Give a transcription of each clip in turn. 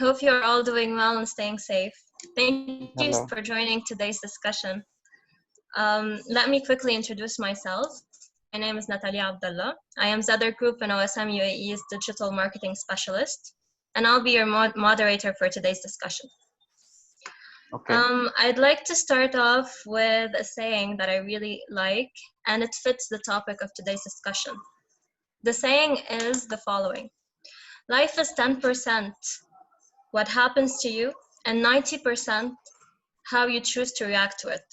Hope you're all doing well and staying safe. Thank you Hello. for joining today's discussion. Let me quickly introduce myself. My name is Natalia Abdullah. I am Zeder Group and OSM UAE's Digital Marketing Specialist, and I'll be your moderator for today's discussion. Okay. I'd like to start off with a saying that I really like, and it fits the topic of today's discussion. The saying is the following: life is 10% what happens to you, and 90% how you choose to react to it.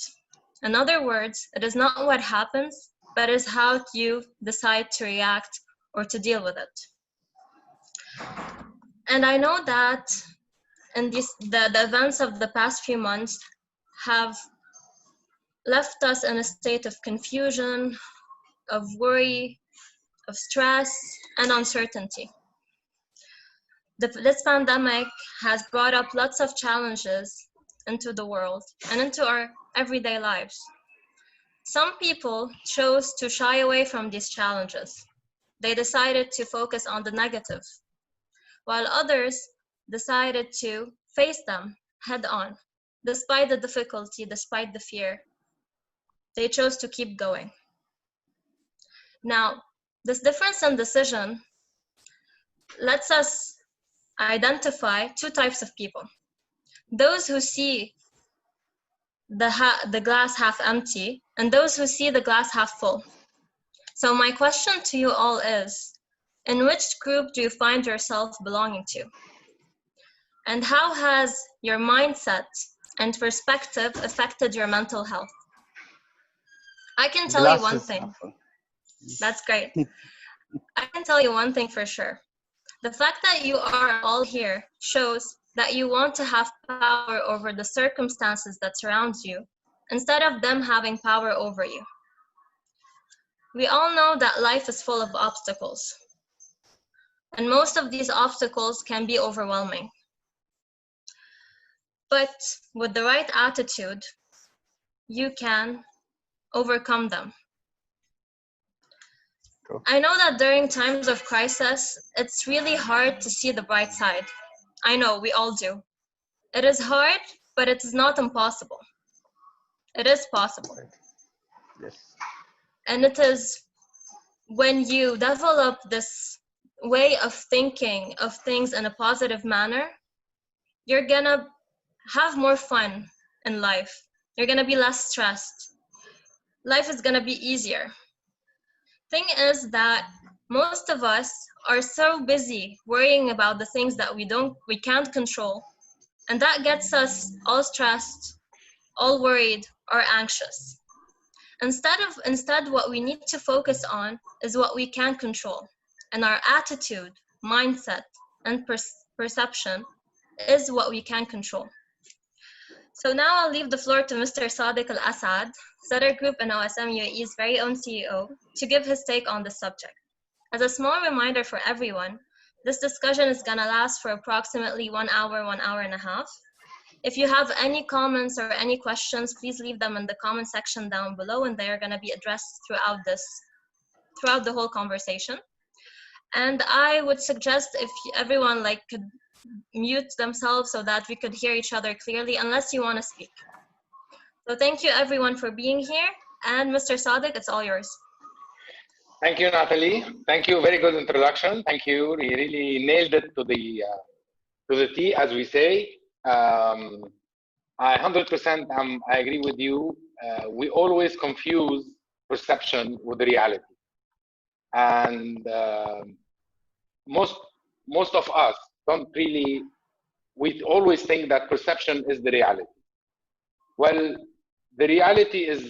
In other words, it is not what happens, but is how you decide to react or to deal with it. And I know that in the events of the past few months have left us in a state of confusion, of worry, of stress, and uncertainty. This pandemic has brought up lots of challenges into the world and into our everyday lives. Some people chose to shy away from these challenges. They decided to focus on the negative, while others decided to face them head on. Despite the difficulty, despite the fear, they chose to keep going. Now, this difference in decision lets us identify two types of people. Those who see the glass half empty, and those who see the glass half full. So my question to you all is, in which group do you find yourself belonging to? And how has your mindset and perspective affected your mental health? I can tell you one thing. That's great. I can tell you one thing for sure. The fact that you are all here shows that you want to have power over the circumstances that surround you instead of them having power over you. We all know that life is full of obstacles, and most of these obstacles can be overwhelming. But with the right attitude, you can overcome them. Cool. I know that during times of crisis, it's really hard to see the bright side. I know, we all do. It is hard, but it is not impossible. It is possible. Yes. And it is when you develop this way of thinking of things in a positive manner, you're gonna have more fun in life. You're gonna be less stressed. Life is gonna be easier. Thing is that most of us are so busy worrying about the things that we can't control, and that gets us all stressed, all worried, or anxious. Instead, what we need to focus on is what we can control, and our attitude, mindset, and perception is what we can control. So now I'll leave the floor to Mr. Sadiq Al-Assad, Zeder Group and OSM UAE's very own CEO, to give his take on this subject. As a small reminder for everyone, this discussion is gonna last for approximately 1 hour, 1 hour and a half. If you have any comments or any questions, please leave them in the comment section down below, and they are gonna be addressed throughout the whole conversation. And I would suggest if everyone could mute themselves so that we could hear each other clearly, unless you want to speak. So thank you everyone for being here, and Mr. Sadiq, it's all yours. Thank you, Natalie. Thank you. Very good introduction. Thank you. You really nailed it to the T, as we say. I 100% I agree with you. We always confuse perception with reality, and most of us don't really. We always think that perception is the reality. Well, the reality is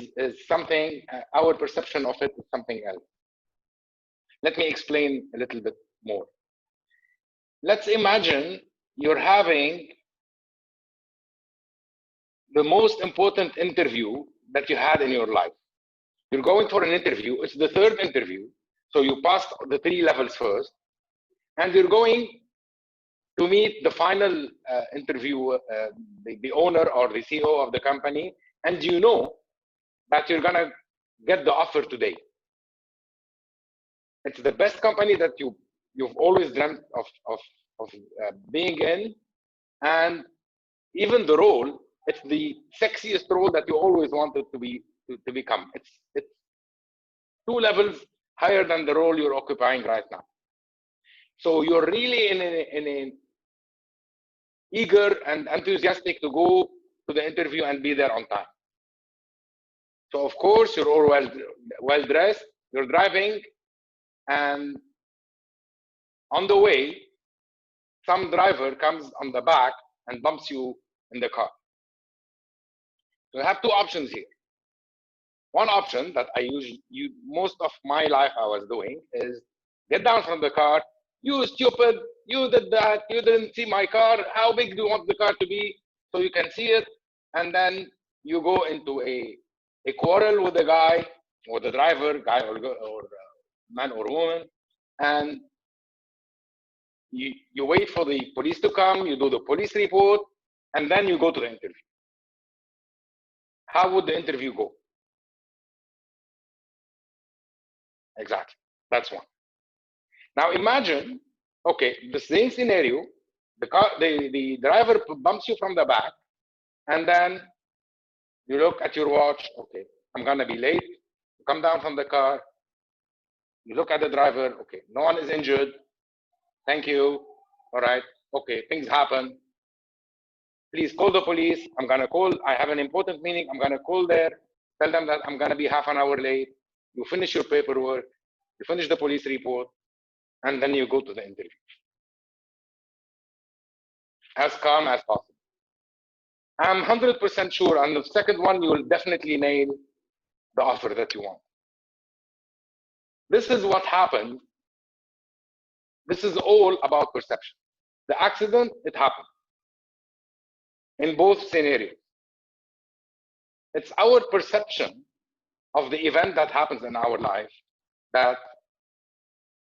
something. Our perception of it is something else. Let me explain a little bit more. Let's imagine you're having the most important interview that you had in your life. You're going for an interview. It's the third interview. So you passed the 3 levels first, and you're going to meet the final interview, the owner or the CEO of the company, and you know that you're gonna get the offer today. It's the best company that you've always dreamt of being in, And even the role, it's the sexiest role that you always wanted to become. It's 2 levels higher than the role you're occupying right now. So you're really in an eager and enthusiastic to go to the interview and be there on time. So of course you're all well dressed, you're driving, and on the way, some driver comes on the back and bumps you in the car. So you have 2 options here. One option that I most of my life I was doing is get down from the car. You stupid, you did that, you didn't see my car. How big do you want the car to be so you can see it? And then you go into a quarrel with the guy or the driver, guy or man or woman, and you wait for the police to come, you do the police report, and then you go to the interview. How would the interview go? Exactly, that's one. Now imagine, okay, the same scenario, the driver bumps you from the back, and then you look at your watch, okay, I'm gonna be late. You come down from the car, you look at the driver, okay, no one is injured, thank you, all right, okay, things happen. Please call the police, I'm gonna call, I have an important meeting, I'm gonna call there, tell them that I'm gonna be half an hour late. You finish your paperwork, you finish the police report, and then you go to the interview. As calm as possible. I'm 100% sure on the second one, you will definitely nail the offer that you want. This is what happened. This is all about perception. The accident, it happened. In both scenarios. It's our perception of the event that happens in our life that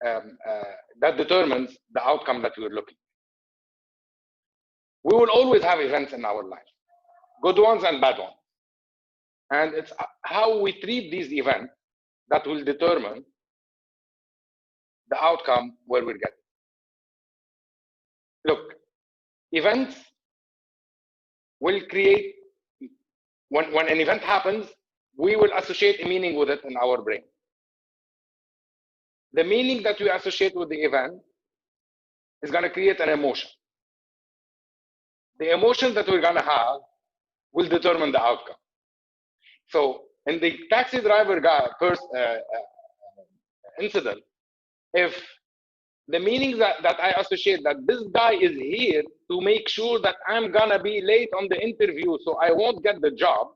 that determines the outcome that we're looking. We will always have events in our life, good ones and bad ones. And it's how we treat these events that will determine the outcome where we're getting. Look, events will create, when an event happens, we will associate a meaning with it in our brain. The meaning that we associate with the event is going to create an emotion. The emotion that we're going to have will determine the outcome. So in the taxi driver guy first incident, if the meaning that I associate that this guy is here to make sure that I'm gonna be late on the interview so I won't get the job,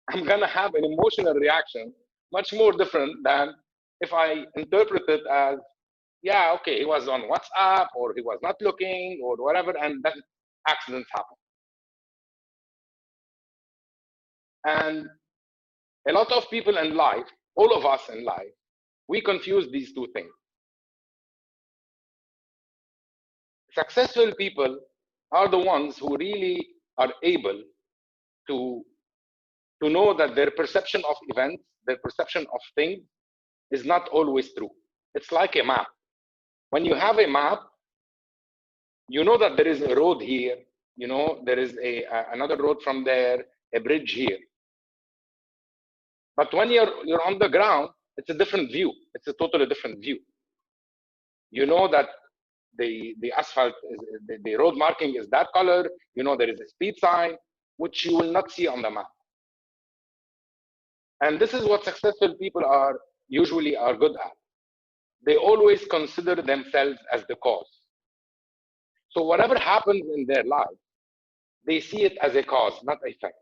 I'm gonna have an emotional reaction much more different than if I interpret it as, yeah, okay, he was on WhatsApp or he was not looking or whatever, and then accidents happen. And a lot of people in life, all of us in life, we confuse these 2 things. Successful people are the ones who really are able to know that their perception of events, their perception of things is not always true. It's like a map. When you have a map, you know that there is a road here, you know, there is another road from there, a bridge here. But when you're on the ground, it's a different view. It's a totally different view. You know that the asphalt, the road marking is that color. You know there is a speed sign, which you will not see on the map. And this is what successful people usually are good at. They always consider themselves as the cause. So whatever happens in their life, they see it as a cause, not a effect.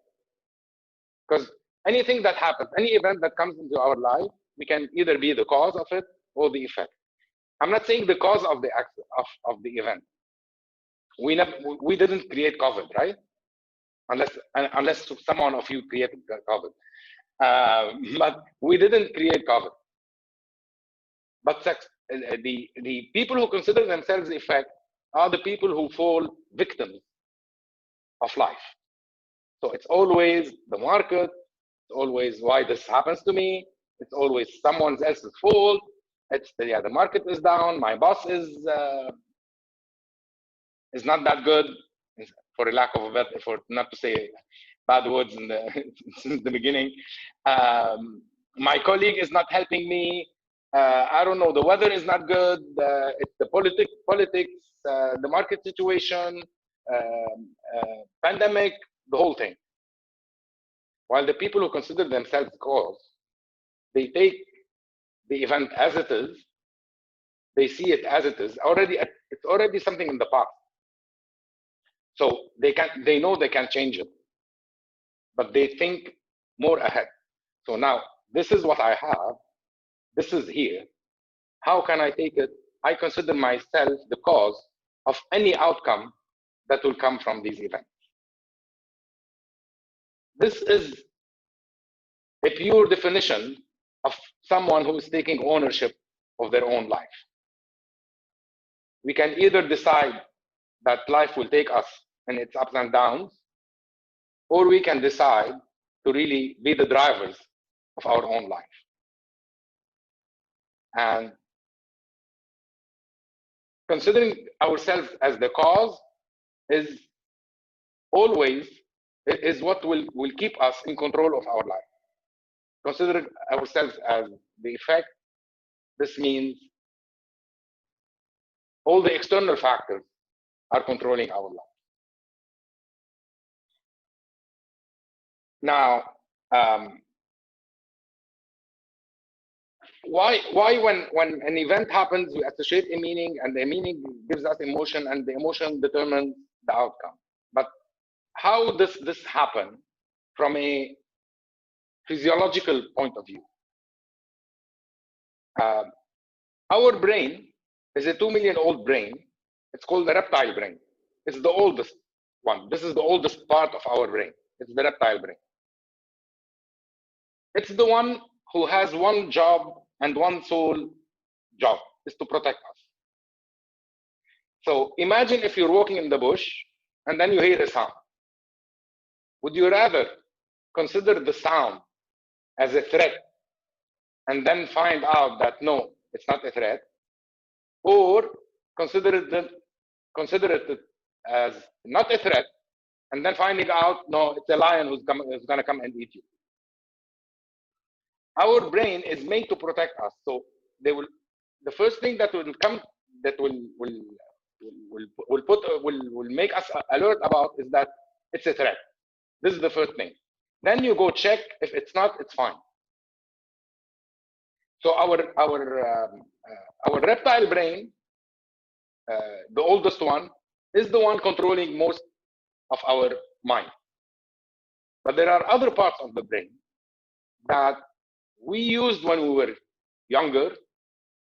Because anything that happens, any event that comes into our life, we can either be the cause of it or the effect. I'm not saying the cause of the of the event. We didn't create COVID, right? Unless someone of you created COVID. But we didn't create COVID. But the people who consider themselves the effect are the people who fall victims of life. So it's always the market, it's always why this happens to me, it's always someone else's fault. It's the market is down, my boss is is not that good, for a lack of a better, for not to say bad words in the since the beginning. My colleague is not helping me. I don't know. The weather is not good. It's the politics, the market situation, pandemic, the whole thing. While the people who consider themselves cause, they take the event as it is. They see it as it is. It's already something in the past. So they know they can change it, but they think more ahead. So now this is what I have. This is here. How can I take it? I consider myself the cause of any outcome that will come from these events. This is a pure definition of someone who is taking ownership of their own life. We can either decide that life will take us in its ups and downs, or we can decide to really be the drivers of our own life. And considering ourselves as the cause is always what will keep us in control of our life. Considering ourselves as the effect, this means all the external factors are controlling our life. Now, why when an event happens, we associate a meaning, and the meaning gives us emotion, and the emotion determines the outcome. But how does this happen from a physiological point of view? Our brain is a 2 million-old brain. It's called the reptile brain. It's the oldest one. This is the oldest part of our brain. It's the reptile brain. It's the one who has one job and one sole job, is to protect us. So imagine if you're walking in the bush and then you hear a sound. Would you rather consider the sound as a threat and then find out that no, it's not a threat, or consider it as not a threat and then finding out no, it's a lion who's going to come and eat you? Our brain is made to protect us, so the first thing that will come, that will make us alert about is that it's a threat. This is the first thing. Then you go check. If it's not, it's fine. So our reptile brain, the oldest one, is the one controlling most of our mind. But there are other parts of the brain that we used when we were younger,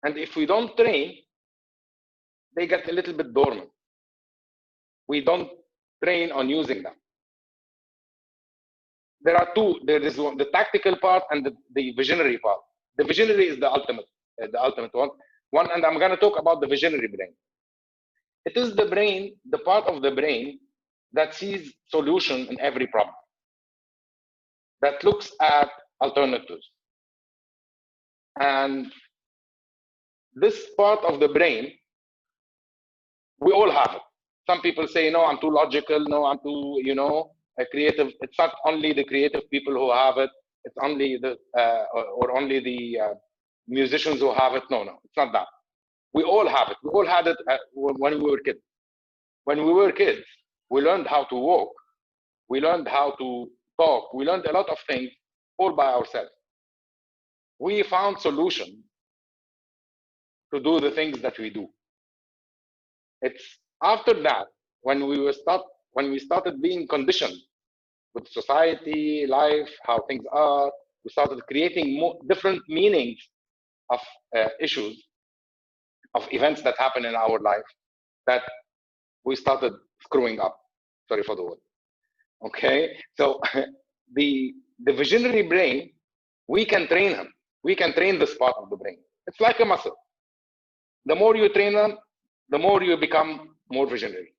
and if we don't train, they get a little bit dormant. We don't train on using them. There are two. There is one, the tactical part and the visionary part. The visionary is the ultimate one, and I'm going to talk about the visionary brain. It is the brain, the part of the brain that sees solution in every problem, that looks at alternatives. And this part of the brain, we all have it. Some people say, no, I'm too logical. No, I'm too, creative. It's not only the creative people who have it. It's only the, or only the musicians who have it. No, it's not that. We all have it. We all had it when we were kids. When we were kids, we learned how to walk. We learned how to talk. We learned a lot of things all by ourselves. We found solutions to do the things that we do. It's after that when we started being conditioned with society, life, how things are, we started creating more different meanings of issues, of events that happen in our life, that we started screwing up. Sorry for the word. Okay, so the visionary brain, we can train him. We can train this part of the brain. It's like a muscle. The more you train them, the more you become more visionary.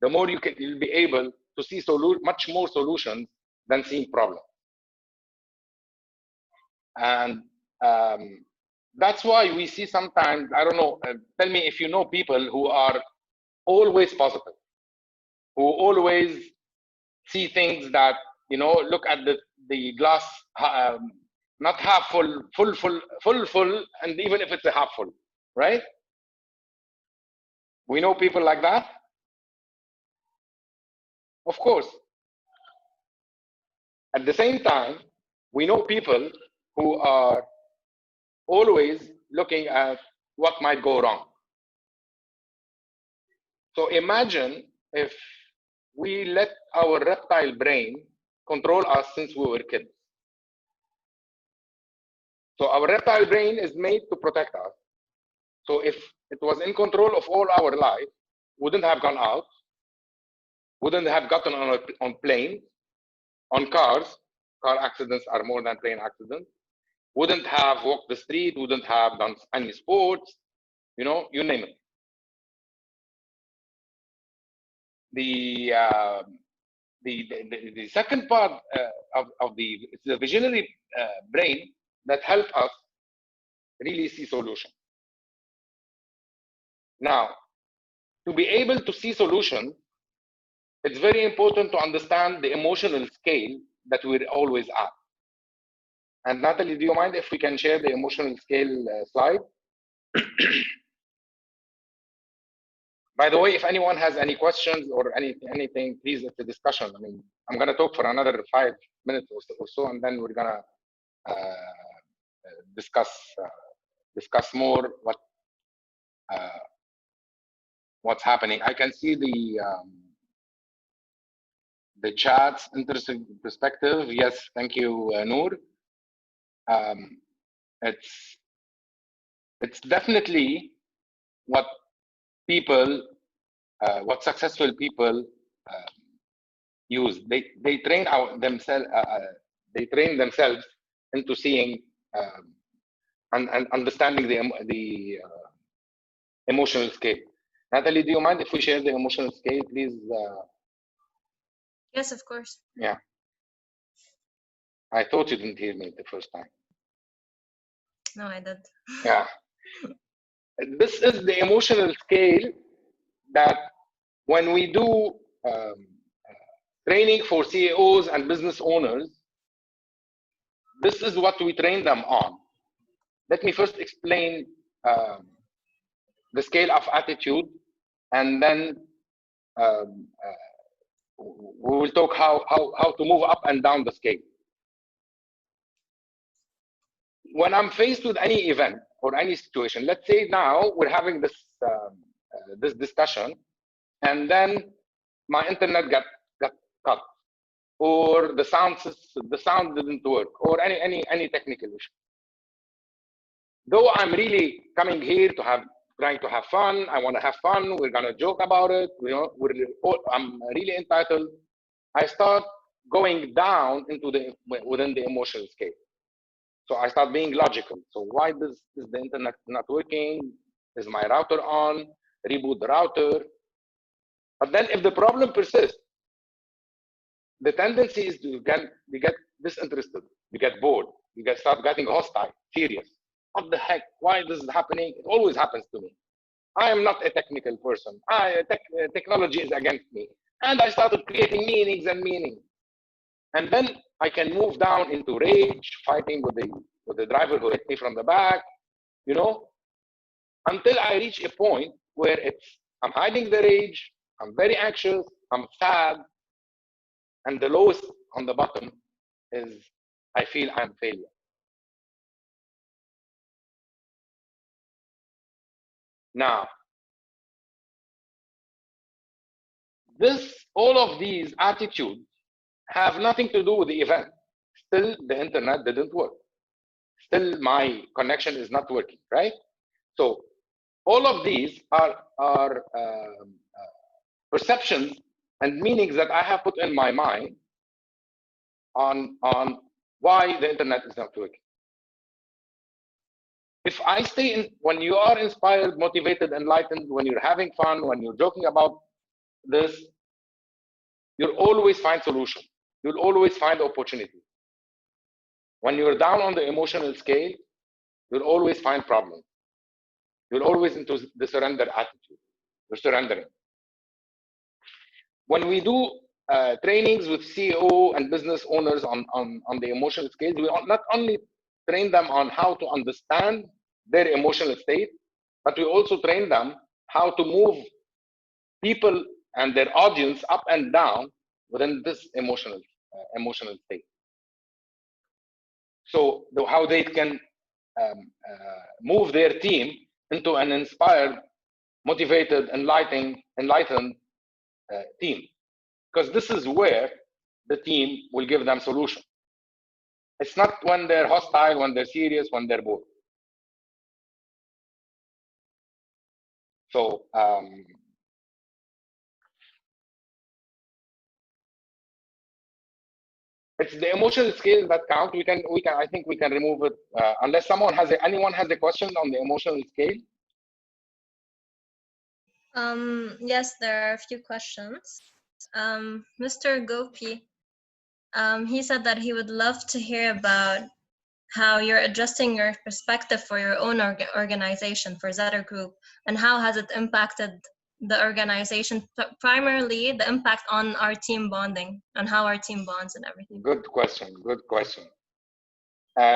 The more you'll be able to see much more solutions than seeing problems. And that's why we see sometimes, I don't know, tell me if you know people who are always positive, who always see things that, you know, look at the glass, not half full, full, and even if it's a half full, right? We know people like that. Of course. At the same time, we know people who are always looking at what might go wrong. So imagine if we let our reptile brain control us since we were kids. So our reptile brain is made to protect us. So if it was in control of all our life, wouldn't have gone out, wouldn't have gotten on planes, on cars. Car accidents are more than plane accidents. Wouldn't have walked the street, wouldn't have done any sports, you know, you name it. The second part of it's the visionary brain that help us really see solution. Now, to be able to see solution, it's very important to understand the emotional scale that we're always at. And Natalie, do you mind if we can share the emotional scale slide? By the way, if anyone has any questions or anything, please, it's a discussion. I mean, I'm going to talk for another 5 minutes or so, and then we're going to discuss more what's happening. I can see the chat's interesting perspective. Yes, thank you, Noor. It's definitely what people, what successful people use. They train themselves. They train themselves into seeing and understanding the emotional scale. Natalie, do you mind if we share the emotional scale, please? Yes, of course. Yeah. I thought you didn't hear me the first time. No, I did. Yeah. This is the emotional scale that when we do training for CEOs and business owners, this is what we train them on. Let me first explain the scale of attitude, and then we will talk how to move up and down the scale. When I'm faced with any event or any situation, let's say now we're having this this discussion, and then my internet got cut, or the sound didn't work, or any technical issue. Though I'm really coming here to trying to have fun, I want to have fun, we're gonna joke about it, you know, I'm really entitled. I start going down into within the emotional scale. So I start being logical. So why is the internet not working? Is my router on? Reboot the router. But then if the problem persists, the tendency is to get disinterested, you get bored, you start getting hostile, furious. What the heck? Why this is happening? It always happens to me. I am not a technical person. Technology is against me. And I started creating meanings and meaning. And then I can move down into rage, fighting with the driver who hit me from the back, you know, until I reach a point where I'm hiding the rage, I'm very anxious, I'm sad, and the lowest on the bottom is I feel I'm failure. Now, all of these attitudes have nothing to do with the event. Still, the internet didn't work. Still, my connection is not working, right? So, all of these are perceptions and meanings that I have put in my mind on why the internet is not working. If I stay in, when you are inspired, motivated, enlightened, when you're having fun, when you're joking about this, you'll always find solution. You'll always find opportunity. When you're down on the emotional scale, you'll always find problems. You're always into the surrender attitude. You're surrendering. when we do trainings with CEO and business owners on the emotional scales, we not only train them on how to understand their emotional state, but we also train them how to move people and their audience up and down within this emotional state. So how they can move their team into an inspired, motivated, enlightened team, because this is where the team will give them solution. It's not when they're hostile, when they're serious, when they're bored. So it's the emotional scale that count. I think we can remove it unless anyone has a question on the emotional scale. Yes, there are a few questions. Mr. Gopi, he said that he would love to hear about how you're adjusting your perspective for your own organization, for Zeder Group, and how has it impacted the organization, primarily the impact on our team bonding and how our team bonds and everything. Good question.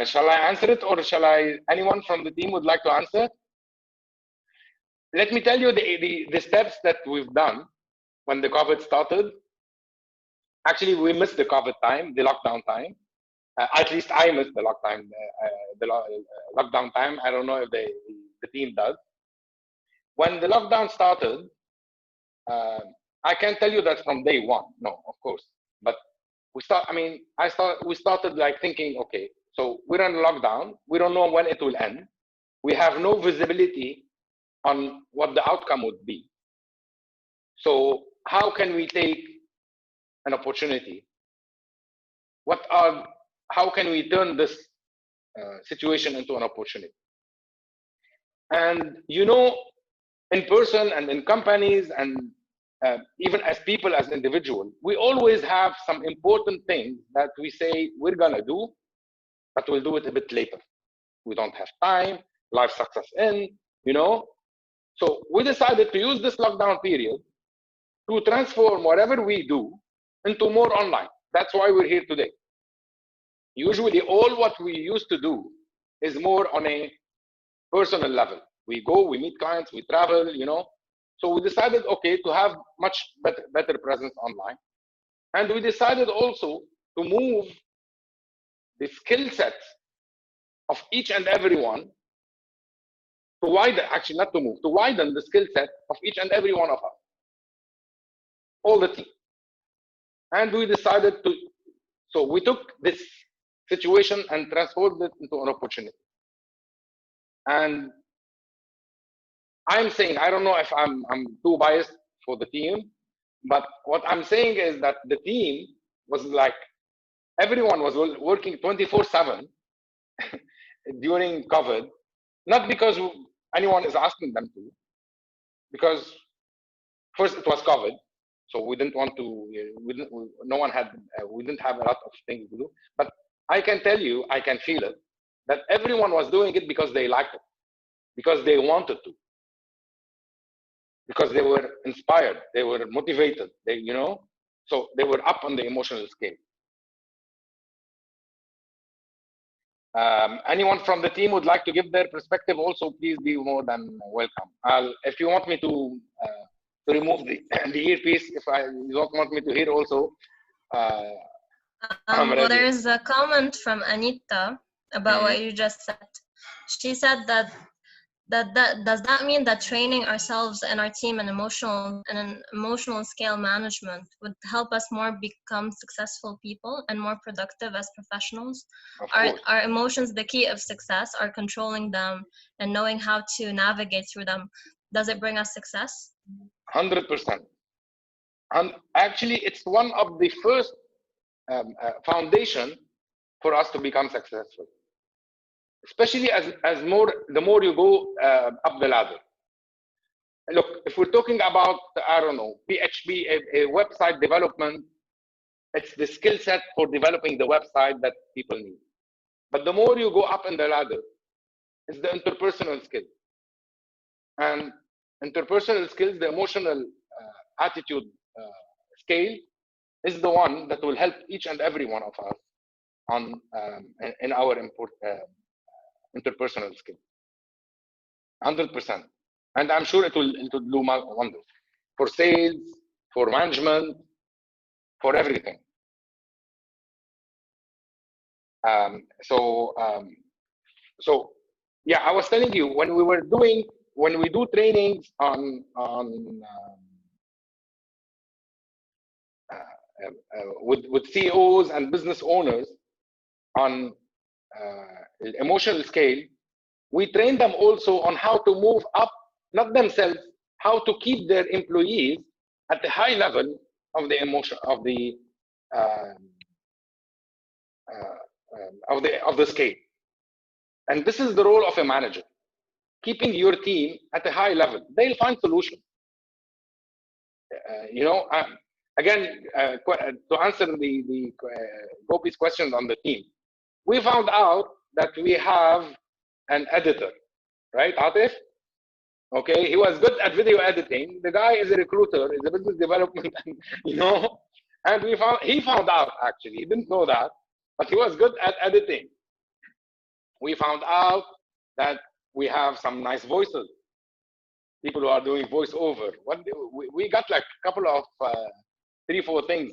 Shall I answer it, or anyone from the team would like to answer? Let me tell you the steps that we've done when the COVID started. Actually, we missed the COVID time, the lockdown time. At least I missed the lockdown time. I don't know if the team does. When the lockdown started, I can't tell you that from day one. No, of course. But we started like thinking, okay, so we're in lockdown. We don't know when it will end. We have no visibility on what the outcome would be. So how can we take an opportunity? How can we turn this situation into an opportunity? And in person and in companies and even as people, as individuals, we always have some important things that we say we're gonna do, but we'll do it a bit later. We don't have time, life sucks us in, So we decided to use this lockdown period to transform whatever we do into more online. That's why we're here today. Usually all what we used to do is more on a personal level. We go, we meet clients, we travel, So we decided, okay, to have much better presence online. And we decided also to move the skill sets of each and every one to widen the skill set of each and every one of us, all the team. And we decided so we took this situation and transformed it into an opportunity. And I'm saying, I don't know if I'm too biased for the team, but what I'm saying is that the team was like, everyone was working 24/7 during COVID, not because anyone is asking them to, because first it was COVID, so we didn't want to, we didn't have a lot of things to do. But I can tell you, I can feel it, that everyone was doing it because they liked it, because they wanted to, because they were inspired, they were motivated, so they were up on the emotional scale. Anyone from the team would like to give their perspective also, please be more than welcome. If you want me to remove the earpiece, if you don't want me to hear also, well, there is a comment from Anita about what you just said. She said that does that mean that training ourselves and our team in emotional scale management would help us more become successful people and more productive as professionals? Are emotions the key of success? Are controlling them and knowing how to navigate through them, does it bring us success? 100%. And actually, it's one of the first foundation for us to become successful. Especially the more you go up the ladder. Look, if we're talking about, I don't know, PHP, a website development, it's the skill set for developing the website that people need. But the more you go up in the ladder, it's the interpersonal skills. And interpersonal skills, the emotional attitude scale is the one that will help each and every one of us on in our interpersonal skill. 100%. And I'm sure it will do wonders for sales, for management, for everything. So yeah, I was telling you, when we do trainings on with CEOs and business owners on emotional scale, we train them also on how to move up, not themselves, how to keep their employees at the high level of the emotion of the scale. And this is the role of a manager, keeping your team at a high level. They'll find solutions. You know, again, to answer the Gopi's questions on the team, we found out that we have an editor, right, Atif? Okay, he was good at video editing. The guy is a recruiter, is a business development, you know, and he found out, actually, he didn't know that, but he was good at editing. We found out that we have some nice voices, people who are doing voiceover. We got like a couple of 3-4 things,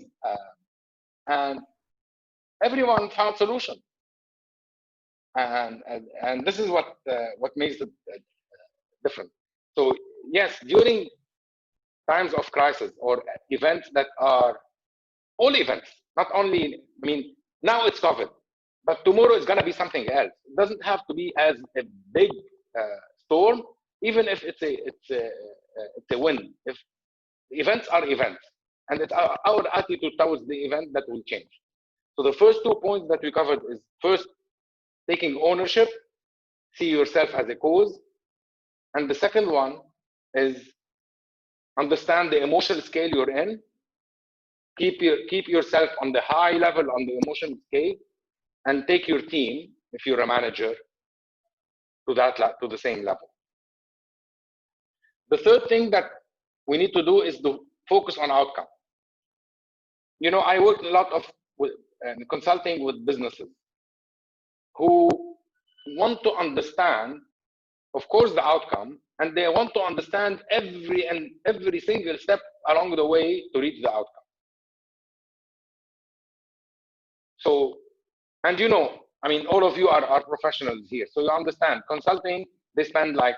and everyone found solutions. And this is what makes it different. So yes, during times of crisis or events that are all events, not only, I mean, now it's COVID, but tomorrow it's going to be something else. It doesn't have to be as a big storm, even if it's a win. If events are events, and it's our attitude towards the event that will change. So the first 2 points that we covered is, first, taking ownership, see yourself as a cause. And the second one is understand the emotional scale you're in. Keep yourself on the high level on the emotional scale, and take your team, if you're a manager, to the same level. The third thing that we need to do is to focus on outcome. You know, I work a lot with consulting with businesses who want to understand, of course, the outcome, and they want to understand every single step along the way to reach the outcome. So, and you know, I mean, all of you are professionals here, so you understand, consulting, they spend like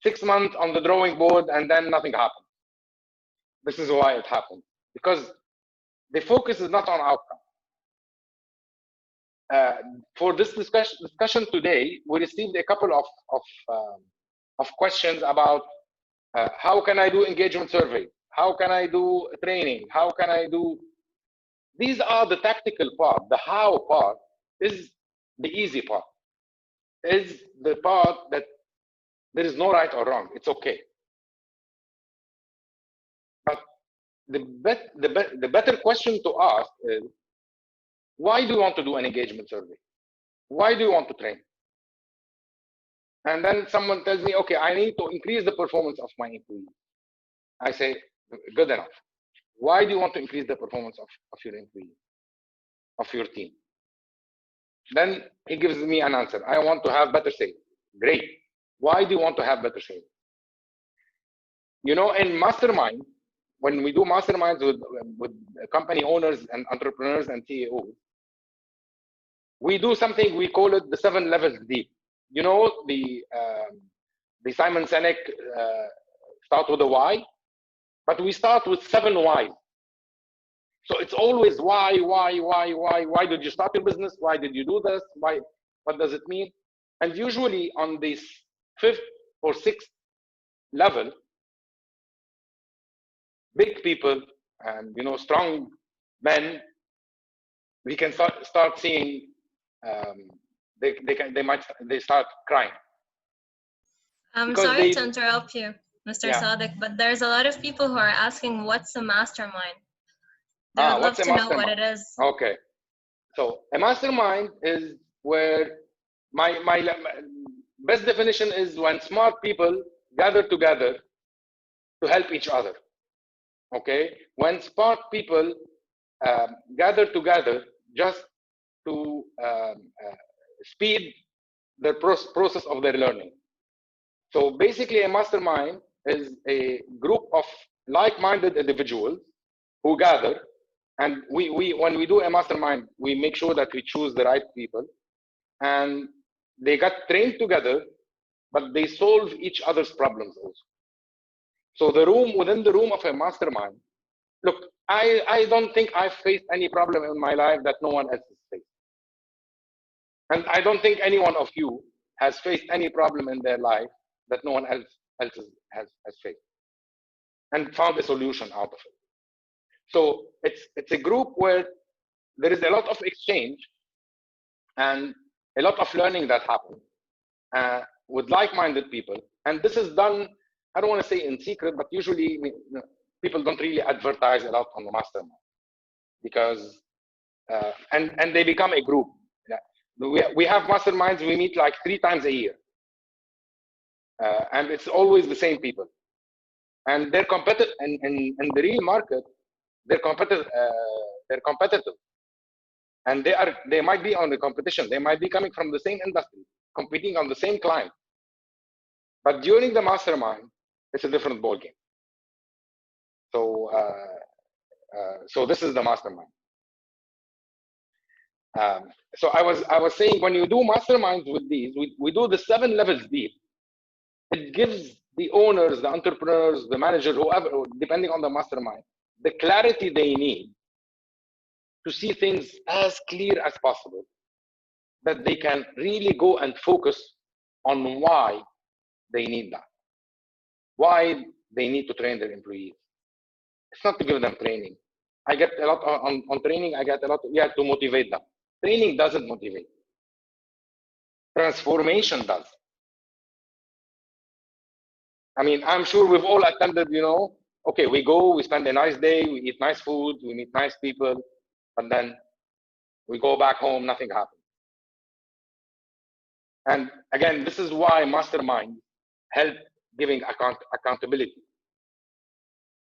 6 months on the drawing board and then nothing happens. This is why it happened, because the focus is not on outcome. For this discussion today, we received a couple of questions about how can I do engagement survey? How can I do training? How can I do? These are the tactical part. The how part is the easy part. Is the part that there is no right or wrong. It's okay. But the better question to ask is, why do you want to do an engagement survey? Why do you want to train? And then someone tells me, okay, I need to increase the performance of my employees. I say, good enough. Why do you want to increase the performance of your employees, of your team? Then he gives me an answer. I want to have better sales. Great. Why do you want to have better sales? You know, in Mastermind, when we do masterminds with company owners and entrepreneurs and CEOs, we do something, we call it the 7 levels deep. You know, the Simon Sinek start with a why, but we start with 7 whys. So it's always why did you start your business? Why did you do this? Why? What does it mean? And usually on this 5th or 6th level, big people and, you know, strong men, we can start seeing they start crying. I'm sorry to interrupt you, Mr. Sadiq, but there's a lot of people who are asking, what's a mastermind? They would love to know what it is. Okay, so a mastermind is where my best definition is when smart people gather together to help each other. Okay, when smart people gather together just to speed the process of their learning. So basically, a mastermind is a group of like-minded individuals who gather, and when we do a mastermind, we make sure that we choose the right people, and they got trained together, but they solve each other's problems also. So the room, within the room of a mastermind, look, I don't think I've faced any problem in my life that no one else has faced. And I don't think any one of you has faced any problem in their life that no one else has faced and found a solution out of it. So it's a group where there is a lot of exchange and a lot of learning that happens with like-minded people. And this is done, I don't want to say in secret, but usually people don't really advertise a lot on the mastermind because, and they become a group. We have masterminds, we meet like 3 times a year. And it's always the same people. And they're competitive, in the real market, they're competitive. And they might be on the competition. They might be coming from the same industry, competing on the same client. But during the mastermind, it's a different ballgame. So, so this is the mastermind. So I was saying, when you do masterminds with these, we do the 7 levels deep. It gives the owners, the entrepreneurs, the manager, whoever, depending on the mastermind, the clarity they need to see things as clear as possible, that they can really go and focus on why they need that, why they need to train their employees. It's not to give them training. I get a lot on training, I get a lot, yeah, to motivate them. Training doesn't motivate. Transformation does. I mean, I'm sure we've all attended, okay, we go, we spend a nice day, we eat nice food, we meet nice people, and then we go back home, nothing happens. And again, this is why mastermind help giving accountability.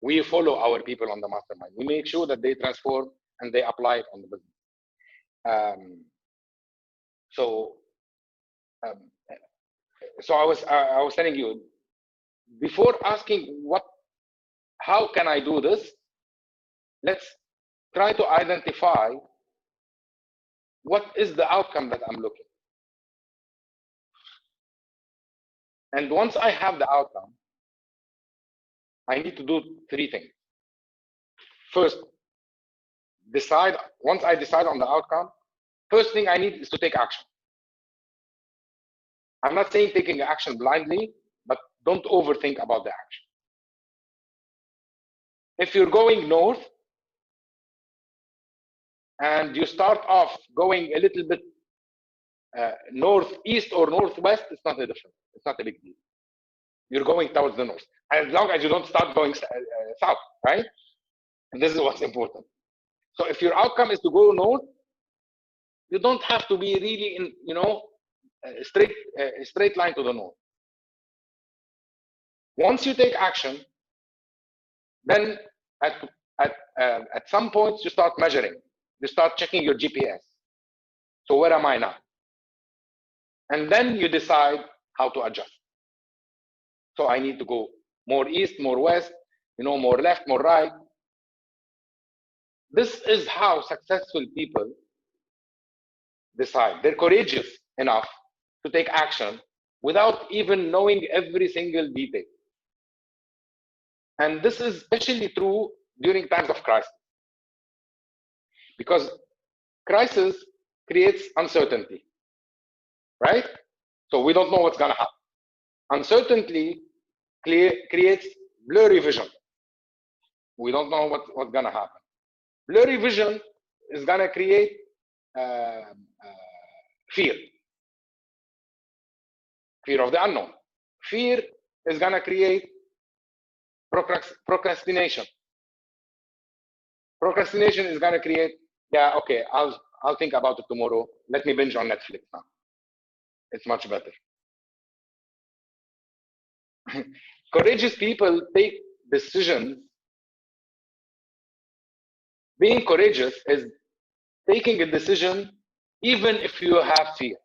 We follow our people on the mastermind. We make sure that they transform and they apply it on the business. So I was telling you, before asking how can I do this, let's try to identify what is the outcome that I'm looking. And once I have the outcome, I need to do 3 things. First, once I decide on the outcome, first thing I need is to take action. I'm not saying taking action blindly, but don't overthink about the action. If you're going north and you start off going a little bit northeast or northwest, it's not a difference. It's not a big deal. You're going towards the north, as long as you don't start going south, right? And this is what's important. So if your outcome is to go north, you don't have to be really in, a straight line to the north. Once you take action, then at some points you start measuring. You start checking your GPS. So where am I now? And then you decide how to adjust. So I need to go more east, more west, more left, more right. This is how successful people decide. They're courageous enough to take action without even knowing every single detail. And this is especially true during times of crisis, because crisis creates uncertainty, right? So we don't know what's going to happen. Uncertainty creates blurry vision. We don't know what's going to happen. Blurry vision is going to create fear of the unknown. Fear is going to create procrastination. Procrastination is going to create, yeah, okay, I'll think about it tomorrow. Let me binge on Netflix now. It's much better. Courageous people take decisions Being courageous is taking a decision even if you have fear.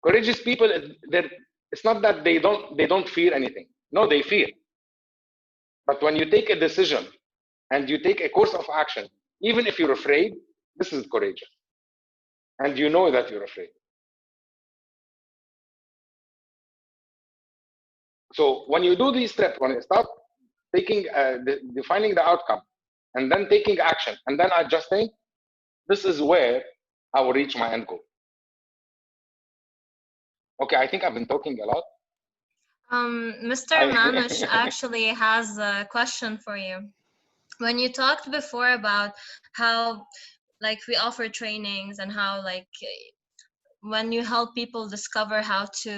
Courageous people, it's not that they don't fear anything. No, they fear. But when you take a decision and you take a course of action, even if you're afraid, this is courageous. And you know that you're afraid. So when you do these steps, when you start taking, defining the outcome, and then taking action, and then adjusting, this is where I will reach my end goal. Okay, I think I've been talking a lot. Mr. Manish actually has a question for you. When you talked before about how like we offer trainings and how like when you help people discover how to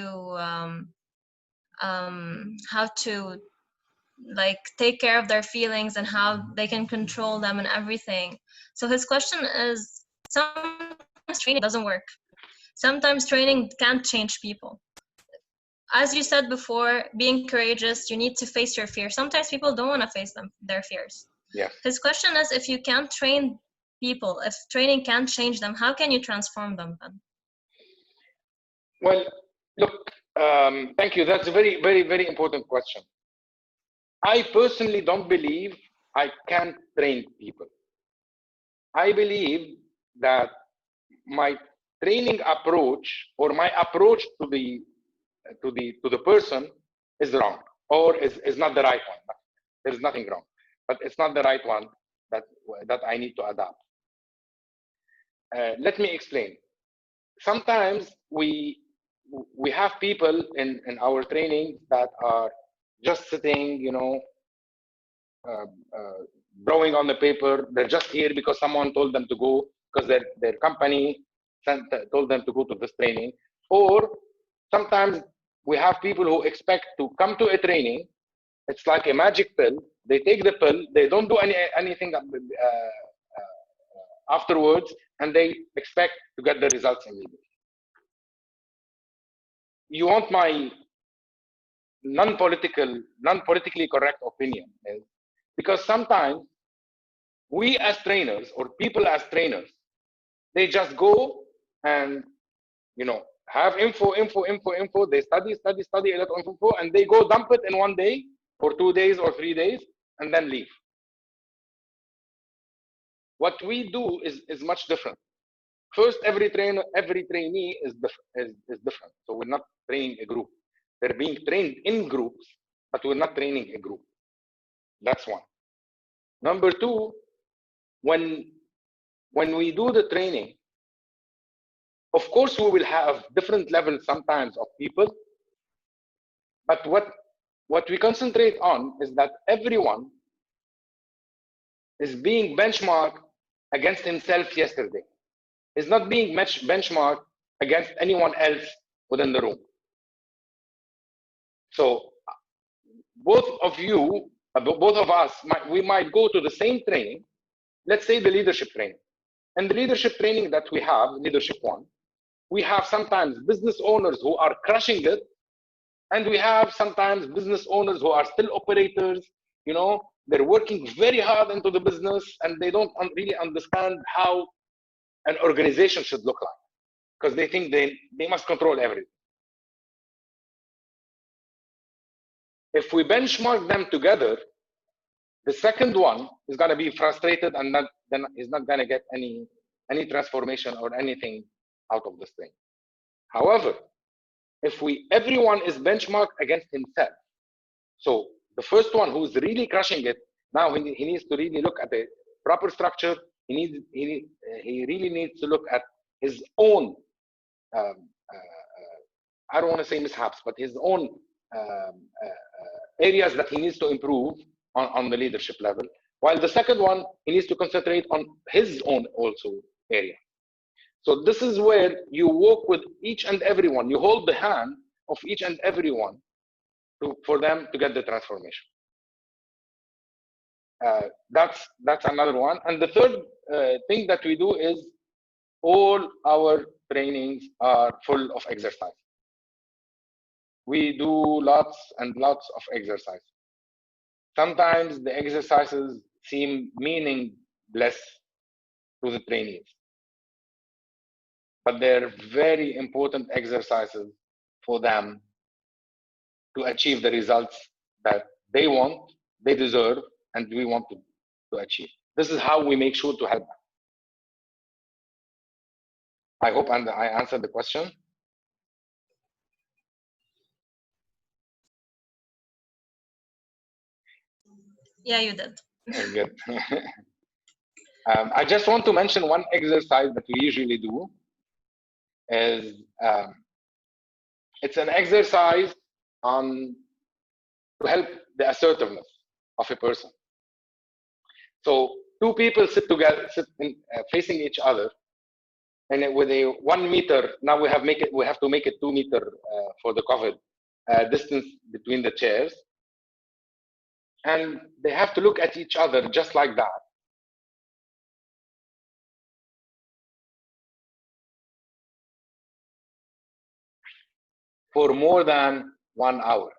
like take care of their feelings and how they can control them and everything. So his question is, sometimes training doesn't work. Sometimes training can't change people. As you said before, being courageous, you need to face your fear. Sometimes people don't want to face their fears. Yes. His question is, if you can't train people, if training can't change them, how can you transform them then? Well, look, thank you. That's a very, very, very important question. I personally don't believe I can train people. I believe that my training approach or my approach to the person is wrong, or is not the right one. There's nothing wrong, but it's not the right one that I need to adapt. Let me explain. Sometimes we have people in our training that are just sitting, drawing on the paper. They're just here because someone told them to go, because their company told them to go to this training. Or sometimes we have people who expect to come to a training. It's like a magic pill. They take the pill, they don't do anything afterwards, and they expect to get the results immediately. You want my non-politically correct opinion is because sometimes we as trainers or people as trainers, they just go and have info. They study a lot of info, and they go dump it in 1 day or 2 days or 3 days and then leave. What we do is much different. First, every trainee is different. So we're not training a group. They're being trained in groups, but we're not training a group. That's one. Number two, when we do the training, of course we will have different levels sometimes of people, but what we concentrate on is that everyone is being benchmarked against himself yesterday. Is not being benchmarked against anyone else within the room. So both of you, both of us, we might go to the same training. Let's say the leadership training. And the leadership training that we have, leadership one, we have sometimes business owners who are crushing it, and we have sometimes business owners who are still operators. They're working very hard into the business, and they don't really understand how an organization should look like, because they think they must control everything. If we benchmark them together, the second one is going to be frustrated and then is not going to get any transformation or anything out of this thing. However, if everyone is benchmarked against himself, so the first one who's really crushing it, now he needs to really look at the proper structure. He really needs to look at his own I don't want to say mishaps, but his own areas that he needs to improve on the leadership level. While the second one, he needs to concentrate on his own also area. So this is where you work with each and everyone. You hold the hand of each and everyone for them to get the transformation. That's another one. And the third thing that we do is all our trainings are full of exercise. We do lots and lots of exercise. Sometimes the exercises seem bless to the trainees. But they're very important exercises for them to achieve the results that they want, they deserve, and we want to achieve. This is how we make sure to help them. I hope I answered the question. Yeah, you did. Good. I just want to mention one exercise that we usually do is it's an exercise to help the assertiveness of a person. So two people sit together, facing each other, and with a 1 meter. Now we have to make it 2 meter for the COVID distance between the chairs, and they have to look at each other just like that. For more than 1 hour.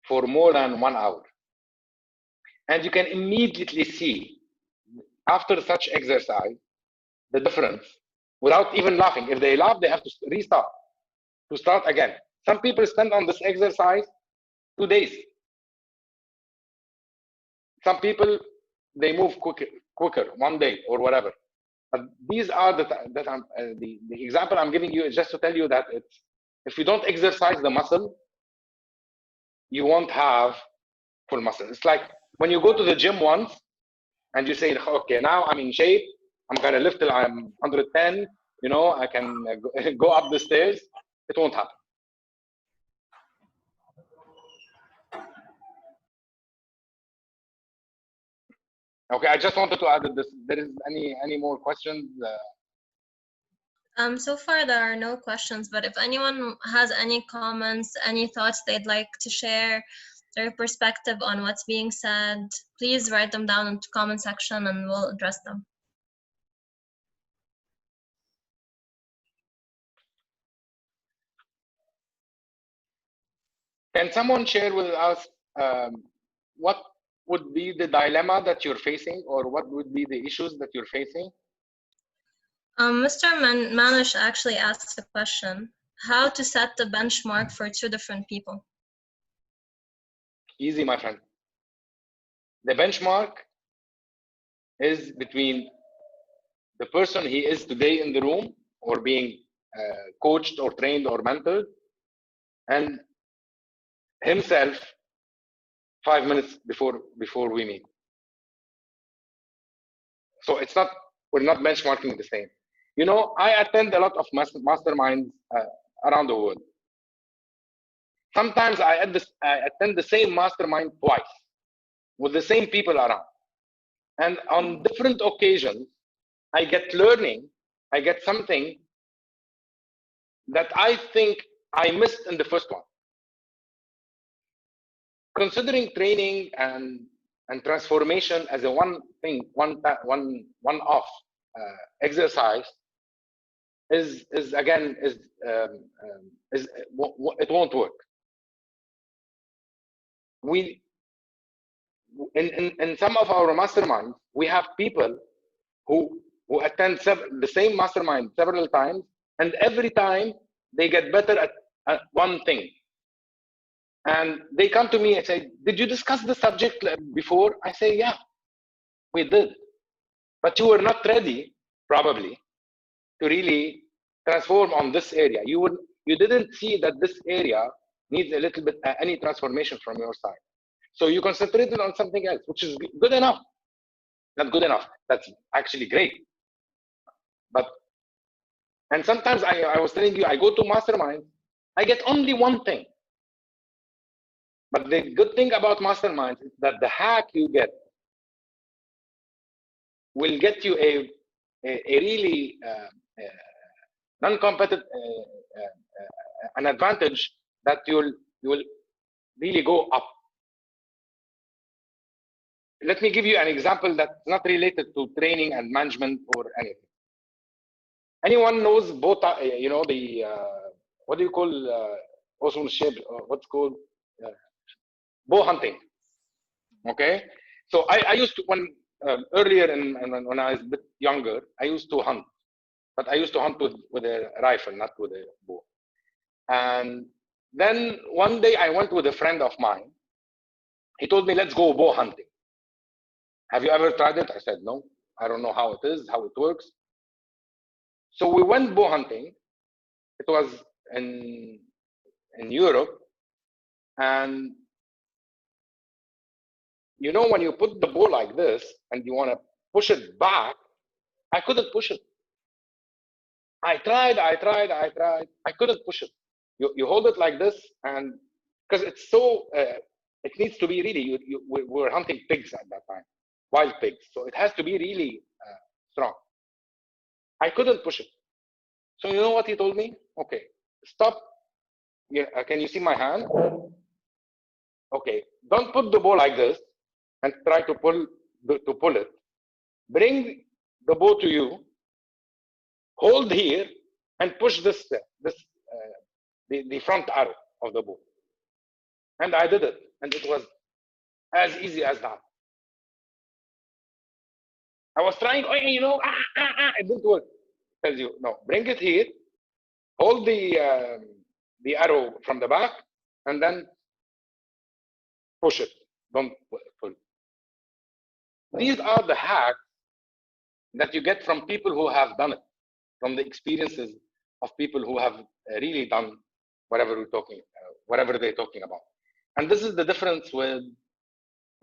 For more than 1 hour. And you can immediately see, after such exercise, the difference without even laughing. If they laugh, they have to restart, to start again. Some people spend on this exercise 2 days. Some people, they move quicker 1 day or whatever. But these are the example I'm giving you is just to tell you that if you don't exercise the muscle, you won't have full muscle. It's like when you go to the gym once and you say, okay, now I'm in shape, I'm gonna lift till I'm 110, you know, I can go up the stairs. It won't happen. Okay, I just wanted to add that there is any more questions? So far there are no questions, but if anyone has any comments, any thoughts they'd like to share, their perspective on what's being said, please write them down in the comment section and we'll address them. Can someone share with us what would be the dilemma that you're facing, or what would be the issues that you're facing? Mr. Manish actually asked a question: how to set the benchmark for 2 different people? Easy, my friend. The benchmark is between the person he is today in the room, or being coached or trained or mentored, and himself 5 minutes before we meet. So we're not benchmarking the same. You know, I attend a lot of masterminds around the world. Sometimes I attend the same mastermind twice with the same people around. And on different occasions, I get learning, I get something that I think I missed in the first one. Considering training and transformation as a one-off exercise is it won't work. In some of our masterminds, we have people who attend the same mastermind several times, and every time they get better at one thing. And they come to me and say, did you discuss the subject before? I say, yeah, we did. But you were not ready, probably, to really transform on this area. You didn't see that this area needs a little bit any transformation from your side. So you concentrated on something else, which is good enough. Not good enough. That's actually great. And sometimes I was telling you, I go to mastermind, I get only one thing. But the good thing about masterminds is that the hack you get will get you a really non-competitive an advantage that you will really go up. Let me give you an example that's not related to training and management or anything. Anyone knows both? You know, the what do you call also shape? What's called bow hunting? Okay, So I used to, when earlier when I was a bit younger, I used to hunt, but I used to hunt with a rifle, not with a bow. And then one day I went with a friend of mine. He told me, let's go bow hunting. Have you ever tried it? I said, no, I don't know how it is, how it works. So we went bow hunting. It was in Europe. And you know, when you put the bow like this and you want to push it back, I couldn't push it. I tried. I couldn't push it. You hold it like this, and because it's so, it needs to be really, we were hunting pigs at that time, wild pigs. So it has to be really strong. I couldn't push it. So you know what he told me? Okay, stop. Yeah, can you see my hand? Okay, don't put the bow like this and try to pull it. Bring the bow to you. Hold here and push the front arrow of the bow. And I did it, and it was as easy as that. I was trying, you know, it didn't work. It tells you, no, bring it here, hold the arrow from the back, and then push it. Don't pull. These are the hacks that you get from people who have done it, from the experiences of people who have really done whatever they're talking about. And this is the difference with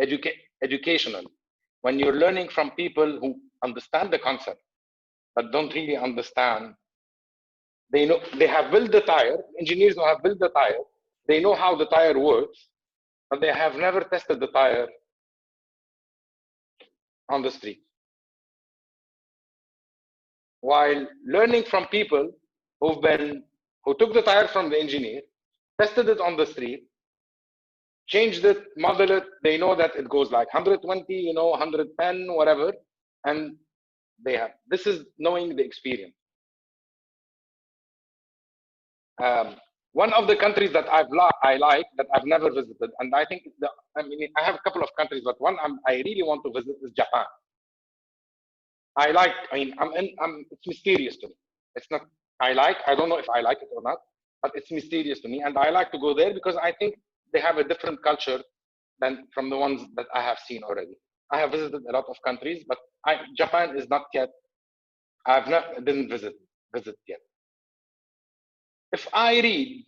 educational. When you're learning from people who understand the concept, but don't really understand, they know, they have built the tire, engineers who have built the tire, they know how the tire works, but they have never tested the tire on the street. While learning from people who took the tire from the engineer, tested it on the street, changed it, model it, they know that it goes like 120, you know, 110, whatever, and this is knowing the experience. One of the countries that I like, that I've never visited, and I think, I have a couple of countries, but one I really want to visit is Japan. It's mysterious to me. It's not, I don't know if I like it or not, but it's mysterious to me. And I like to go there because I think they have a different culture than from the ones that I have seen already. I have visited a lot of countries, but Japan is not yet, didn't visit yet. If I read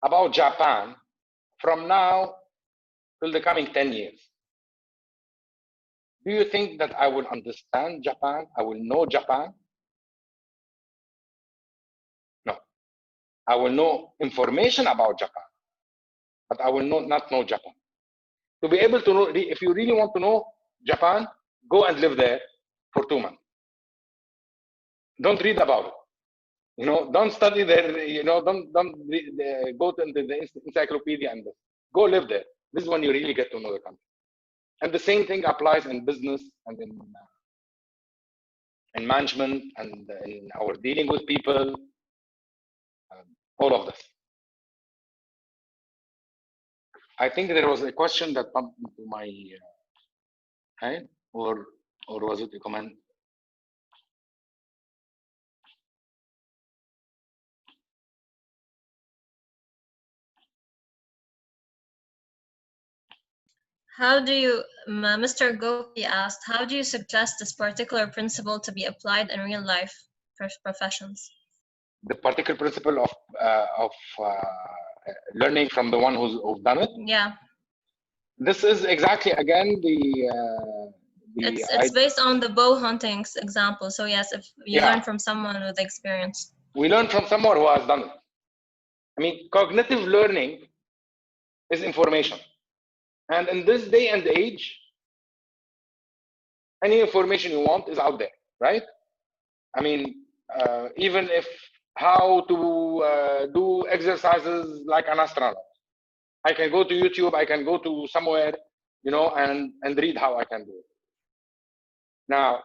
about Japan from now till the coming 10 years, do you think that I will understand Japan? I will know Japan? No. I will know information about Japan, but I will not know Japan. To be able to know, if you really want to know Japan, go and live there for 2 months. Don't read about it. You know, don't study there. You know, don't go to the encyclopedia and go live there. This is when you really get to know the country. And the same thing applies in business and in management and in our dealing with people. All of this. I think there was a question that bumped into my head, or was it a comment? How do you, Mr. Gopi asked, how do you suggest this particular principle to be applied in real life professions? The particular principle of learning from the one who's done it? Yeah. This is exactly, again, it's based on the bow hunting example. So yes, if you learn from someone with experience. We learn from someone who has done it. I mean, cognitive learning is information. And in this day and age, any information you want is out there, right? I mean, even if how to do exercises like an astronaut, I can go to YouTube, I can go to somewhere, you know, and read how I can do it. Now,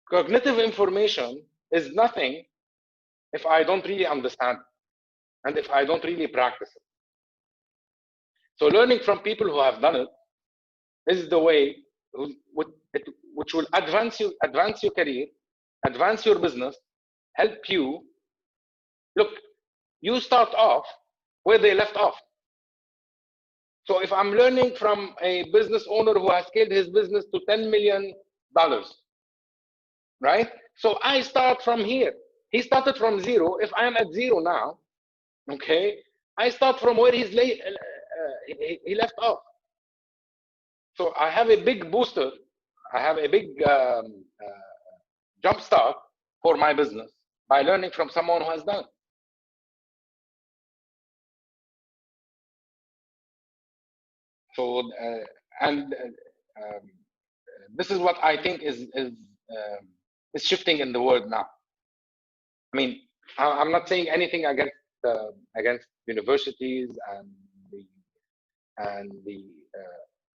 cognitive information is nothing if I don't really understand it and if I don't really practice it. So learning from people who have done it is the way which will advance your career, advance your business, help you. Look, you start off where they left off. So if I'm learning from a business owner who has scaled his business to $10 million, right? So I start from here. He started from zero. If I am at zero now, okay, I start from where he left off. So I have a big booster. I have a big jump start for my business by learning from someone who has done it. So this is what I think is shifting in the world now. I mean, I'm not saying anything against universities and the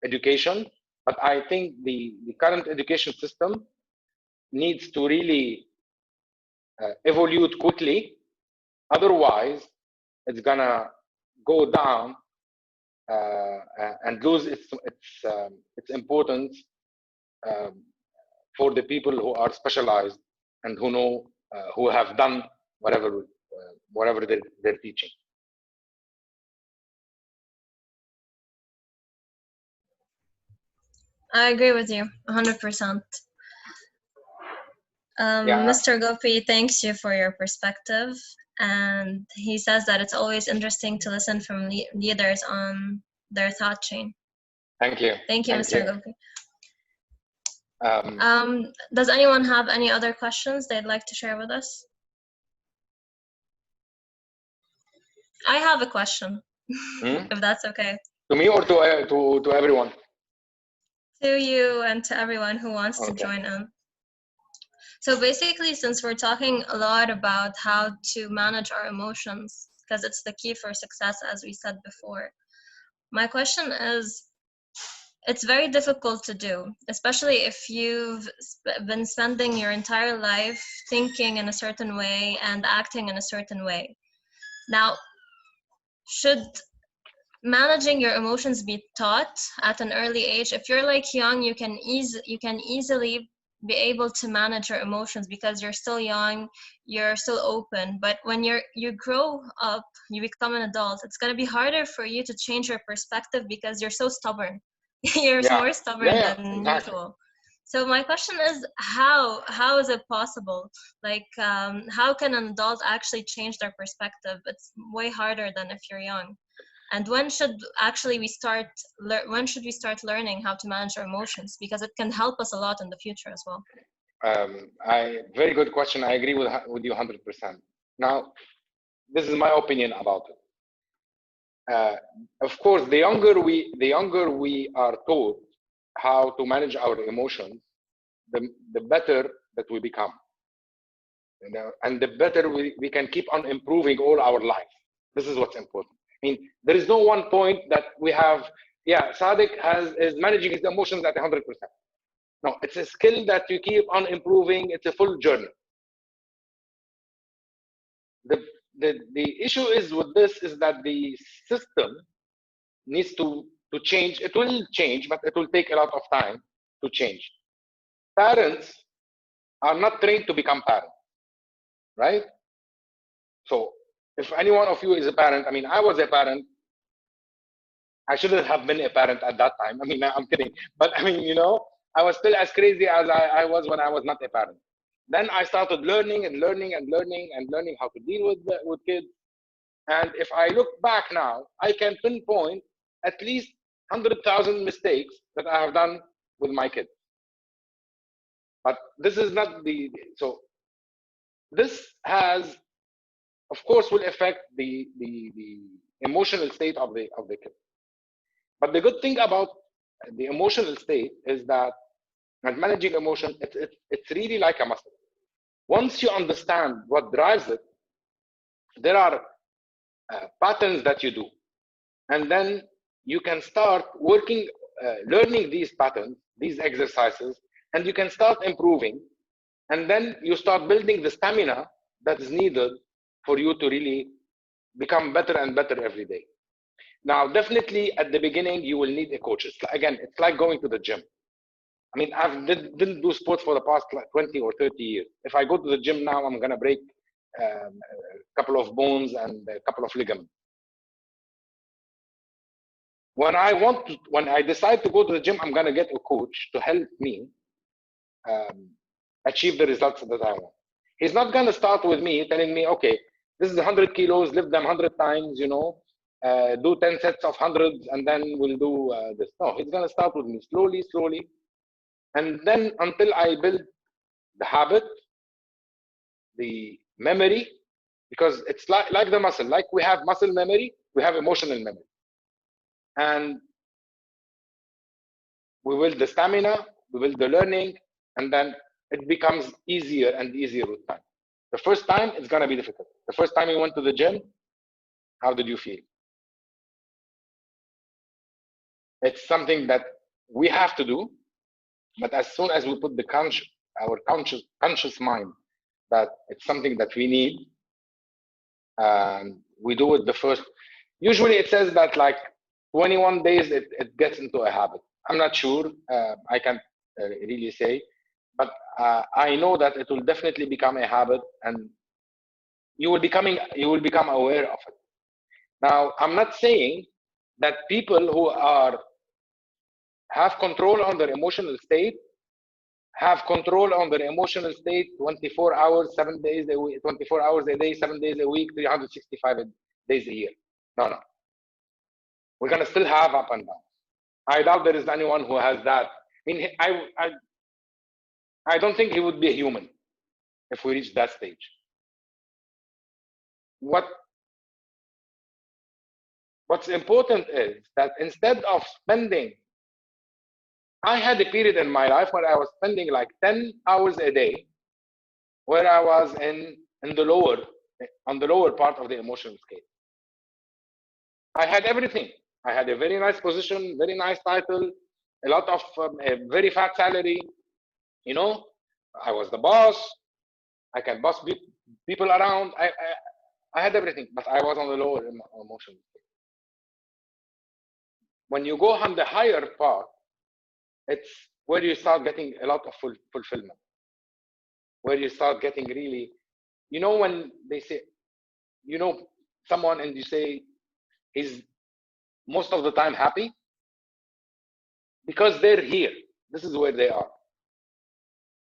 education, but I think the current education system needs to really evolve quickly. Otherwise, it's gonna go down and lose its importance for the people who are specialized and who know, who have done whatever they're teaching. I agree with you 100%. Yeah. Mr. Gopi thanks you for your perspective, and he says that it's always interesting to listen from leaders on their thought chain. Thank you. Thank you, Mr. Gopi. Um, Does anyone have any other questions they'd like to share with us? I have a question, if that's okay. To me or to everyone? To you and to everyone who wants to join in. So basically, since we're talking a lot about how to manage our emotions, because it's the key for success, as we said before, my question is, it's very difficult to do, especially if you've been spending your entire life thinking in a certain way and acting in a certain way. Now, should managing your emotions be taught at an early age? If you're like young, you can easily be able to manage your emotions because you're still young, you're still open. But when you grow up, you become an adult, it's going to be harder for you to change your perspective because you're so stubborn. You're more stubborn than usual. So my question is, how is it possible? Like, how can an adult actually change their perspective? It's way harder than if you're young. And when should we start learning how to manage our emotions? Because it can help us a lot in the future as well. Very good question. I agree with you 100%. Now, this is my opinion about it. Of course, the younger we are taught how to manage our emotions, the better that we become. You know, and the better we can keep on improving all our life. This is what's important. I mean, there is no one point that we have, Sadiq is managing his emotions at 100%. No, it's a skill that you keep on improving. It's a full journey. The issue is with this is that the system needs to change. It will change, but it will take a lot of time to change. Parents are not trained to become parents, right? So if any one of you is a parent, I mean, I was a parent. I shouldn't have been a parent at that time. I mean, I'm kidding. But I mean, you know, I was still as crazy as I was when I was not a parent. Then I started learning how to deal with kids. And if I look back now, I can pinpoint at least 100,000 mistakes that I have done with my kids. But this is not so this has, of course, will affect the emotional state of the kid. But the good thing about the emotional state is that managing emotion, it's really like a muscle. Once you understand what drives it, there are patterns that you do, and then you can start working, learning these patterns, these exercises, and you can start improving, and then you start building the stamina that is needed for you to really become better and better every day. Now, definitely at the beginning, you will need a coach. Again, it's like going to the gym. I mean, didn't do sports for the past like 20 or 30 years. If I go to the gym now, I'm gonna break a couple of bones and a couple of ligaments. When I decide to go to the gym, I'm gonna get a coach to help me achieve the results that I want. He's not gonna start with me telling me, okay, this is 100 kilos, lift them 100 times, you know, do 10 sets of hundreds, and then we'll do this. No, he's gonna start with me slowly, slowly, and then until I build the habit, the memory, because it's like the muscle. Like we have muscle memory, we have emotional memory, and we build the stamina, we build the learning, and then it becomes easier and easier with time. The first time, it's gonna be difficult. The first time you went to the gym, how did you feel? It's something that we have to do, but as soon as we put our conscious mind that it's something that we need, we do it the first. Usually it says that like 21 days it gets into a habit. I'm not sure, I can't really say, but I know that it will definitely become a habit, and you will become aware of it. Now, I'm not saying that people who have control on their emotional state have control on their emotional state 24 hours, 7 days a week, 24 hours a day, 7 days a week, 365 days a year. No. We're gonna still have up and down. I doubt there is anyone who has that. I mean, I don't think he would be a human if we reach that stage. What's important is that instead of spending, I had a period in my life where I was spending like 10 hours a day, where I was on the lower part of the emotional scale. I had everything. I had a very nice position, very nice title, a lot of a very fat salary. You know, I was the boss. I can boss people around. I had everything, but I was on the lower emotional scale. When you go on the higher part, it's where you start getting a lot of fulfillment, where you start getting really, you know, when they say, you know, someone and you say he's most of the time happy because they're here. This is where they are.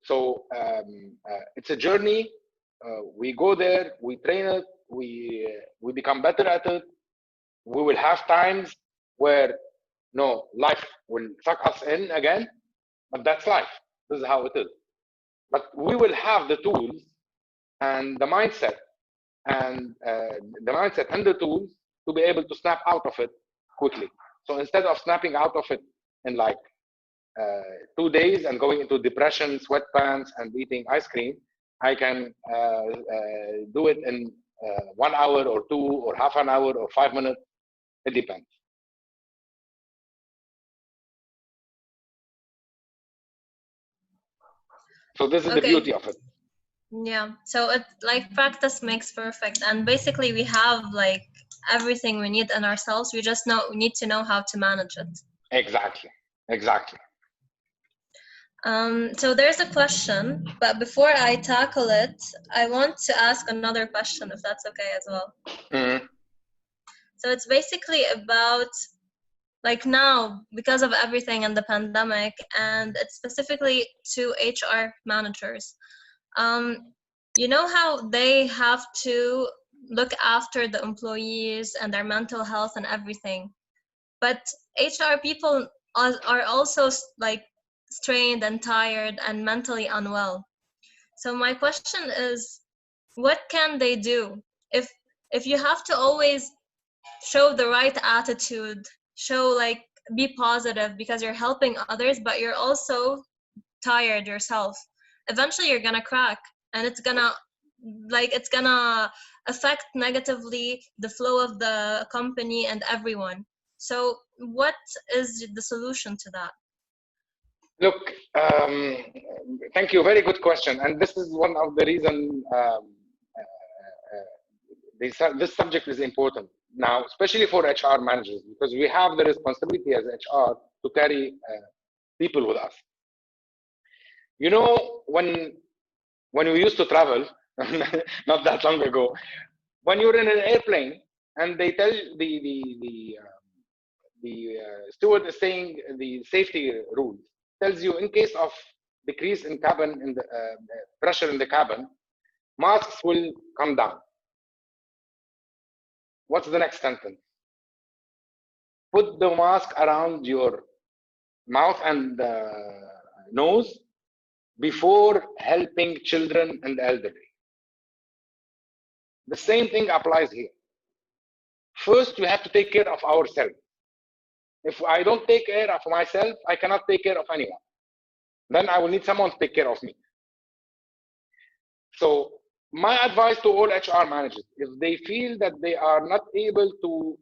So it's a journey. We go there, we train it, we become better at it. We will have times where life will suck us in again, but that's life. This is how it is. But we will have the tools and the mindset and the tools to be able to snap out of it quickly. So instead of snapping out of it in like 2 days and going into depression, sweatpants, and eating ice cream, I can do it in 1 hour or 2 or half an hour or 5 minutes. It depends. So this is the beauty of it. Yeah, so it like practice makes perfect, and basically we have like everything we need in ourselves. We just need to know how to manage it. Exactly. So there's a question, but before I tackle it, I want to ask another question, if that's okay as well. Mm-hmm. So it's basically about like now, because of everything and the pandemic, and it's specifically to HR managers. You know how they have to look after the employees and their mental health and everything, but HR people are also like strained and tired and mentally unwell. So my question is, what can they do if you have to always show the right attitude, be positive because you're helping others, but you're also tired yourself? Eventually you're gonna crack, and it's gonna affect negatively the flow of the company and everyone. So what is the solution to that? Look, thank you. Very good question. And this is one of the reasons this subject is important now, especially for HR managers, because we have the responsibility as HR to carry people with us. You know, when we used to travel, not that long ago, when you're in an airplane and they tell the steward is saying the safety rules, tells you in case of decrease in cabin in the pressure in the cabin, masks will come down. What's the next sentence? Put the mask around your mouth and nose before helping children and elderly. The same thing applies here. First, we have to take care of ourselves. If I don't take care of myself, I cannot take care of anyone. Then I will need someone to take care of me. So my advice to all HR managers, if they feel that they are not able to,